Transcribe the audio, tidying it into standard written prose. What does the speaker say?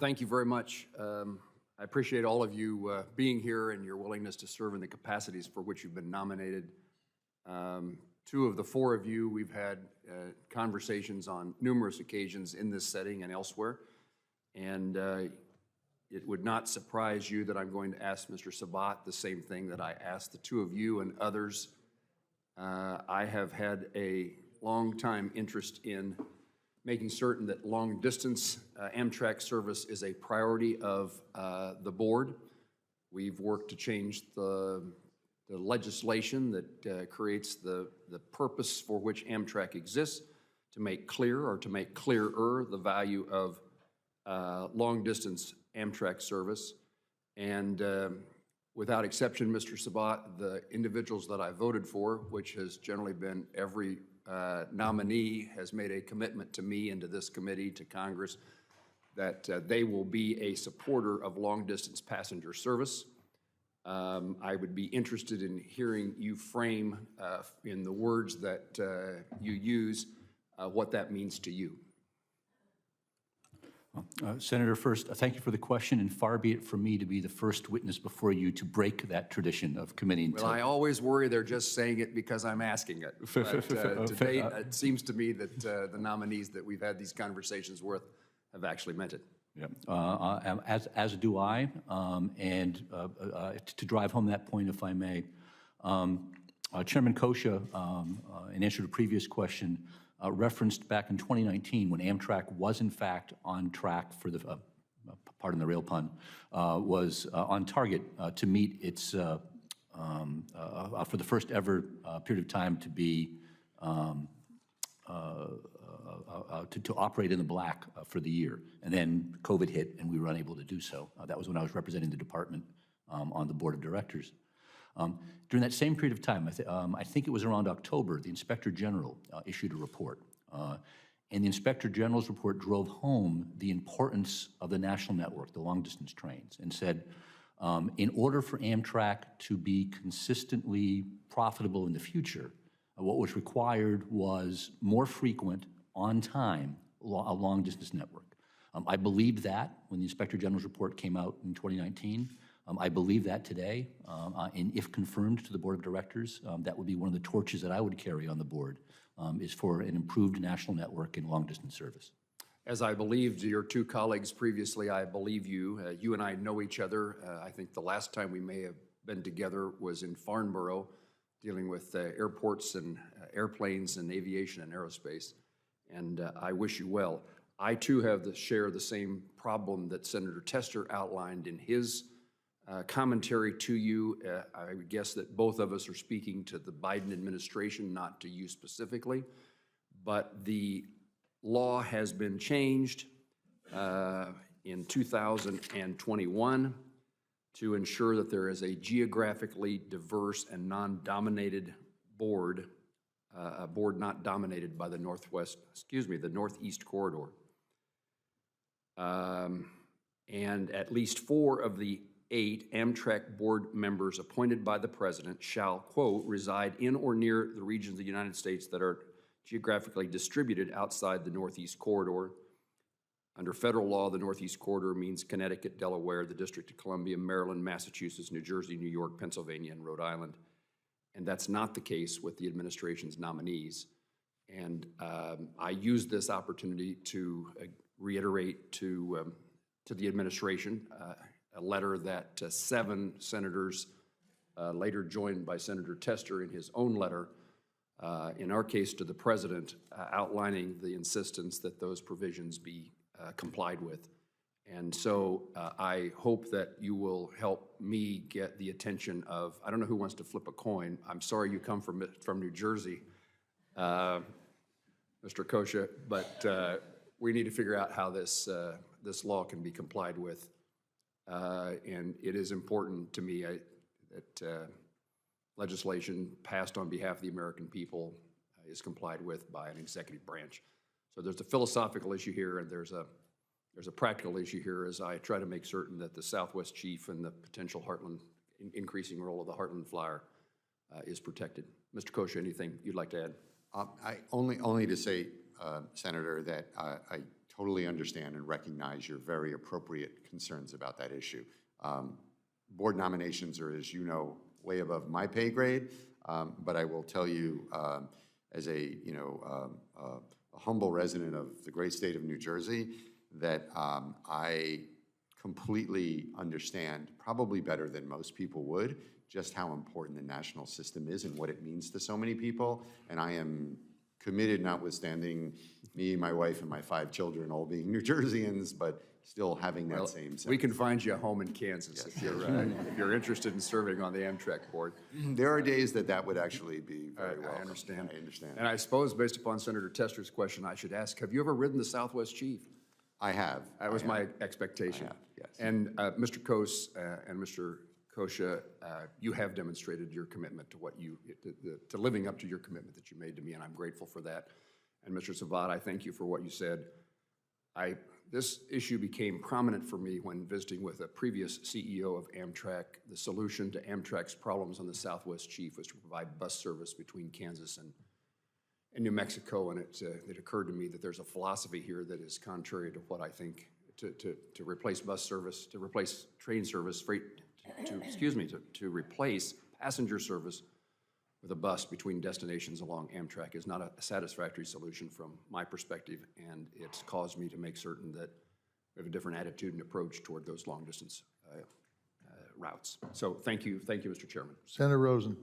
Thank you very much. I appreciate all of you being here and your willingness to serve in the capacities for which you've been nominated. Two of the four of you, we've had conversations on numerous occasions in this setting and elsewhere. And it would not surprise you that I'm going to ask Mr. Sabat the same thing that I asked the two of you and others. I have had a long time interest in making certain that long-distance Amtrak service is a priority of the board. We've worked to change the legislation that creates the purpose for which Amtrak exists, to make clear or to make clearer the value of long-distance Amtrak service. And without exception, Mr. Sabat, the individuals that I voted for, which has generally been every nominee, has made a commitment to me and to this committee, to Congress, that they will be a supporter of long-distance passenger service. I would be interested in hearing you frame in the words that you use what that means to you. Senator, first, thank you for the question, and far be it from me to be the first witness before you to break that tradition of committing to... Well, I always worry they're just saying it because I'm asking it. But, to date, it seems to me that the nominees that we've had these conversations with have actually meant it. Yeah. As do I, and to drive home that point, if I may, Chairman Kosha, in answer to a previous question, referenced back in 2019 when Amtrak was in fact on track for the, pardon the rail pun, was on target to meet its, for the first ever period of time to be, to operate in the black for the year. And then COVID hit and we were unable to do so. That was when I was representing the department on the board of directors. During that same period of time, I think it was around October, the Inspector General issued a report. And the Inspector General's report drove home the importance of the national network, the long-distance trains, and said, in order for Amtrak to be consistently profitable in the future, what was required was more frequent, on time, a long-distance network. I believed that when the Inspector General's report came out in 2019. I believe that today, and if confirmed to the board of directors, that would be one of the torches that I would carry on the board, is for an improved national network in long-distance service. As I believed your two colleagues previously, I believe you. You and I know each other. I think the last time we may have been together was in Farnborough, dealing with airports and airplanes and aviation and aerospace. And I wish you well. I too share the same problem that Senator Tester outlined in his commentary to you. I would guess that both of us are speaking to the Biden administration, not to you specifically. But the law has been changed in 2021 to ensure that there is a geographically diverse and non-dominated board, a board not dominated by the the Northeast corridor. And at least 4 of the 8 Amtrak board members appointed by the president shall, quote, reside in or near the regions of the United States that are geographically distributed outside the Northeast corridor. Under federal law, the Northeast corridor means Connecticut, Delaware, the District of Columbia, Maryland, Massachusetts, New Jersey, New York, Pennsylvania, and Rhode Island. And that's not the case with the administration's nominees. And I use this opportunity to reiterate to the administration a letter that 7 senators, later joined by Senator Tester in his own letter, in our case to the president, outlining the insistence that those provisions be complied with. And so I hope that you will help me get the attention of, I don't know who wants to flip a coin. I'm sorry you come from New Jersey, Mr. Kosha, but we need to figure out how this law can be complied with. And it is important to me that legislation passed on behalf of the American people is complied with by an executive branch. So there's a philosophical issue here, and there's a practical issue here as I try to make certain that the Southwest Chief and the potential Heartland, increasing role of the Heartland Flyer is protected. Mr. Kosha, anything you'd like to add? Only to say, Senator, that I totally understand and recognize your very appropriate concerns about that issue. Board nominations are, as you know, way above my pay grade, but I will tell you, as a humble resident of the great state of New Jersey, that I completely understand, probably better than most people would, just how important the national system is and what it means to so many people. And I am committed, notwithstanding me, my wife, and my 5 children all being New Jerseyans, but still having that same sense. We can find you a home in Kansas if you're interested in serving on the Amtrak board. There are days that would actually be very welcome. I understand. I understand. And I suppose, based upon Senator Tester's question, I should ask, have you ever ridden the Southwest Chief? I have. That was my expectation. I have, yes. And Mr. Kos and Mr. Kosha, you have demonstrated your commitment to what to living up to your commitment that you made to me, and I'm grateful for that. And Mr. Savad, I thank you for what you said. This issue became prominent for me when visiting with a previous CEO of Amtrak. The solution to Amtrak's problems on the Southwest Chief was to provide bus service between Kansas and New Mexico, and it occurred to me that there's a philosophy here that is contrary to what I think to replace bus service, to replace train service, to replace passenger service with a bus between destinations along Amtrak is not a satisfactory solution from my perspective, and it's caused me to make certain that we have a different attitude and approach toward those long-distance routes. So thank you, Mr. Chairman. Senator Rosen.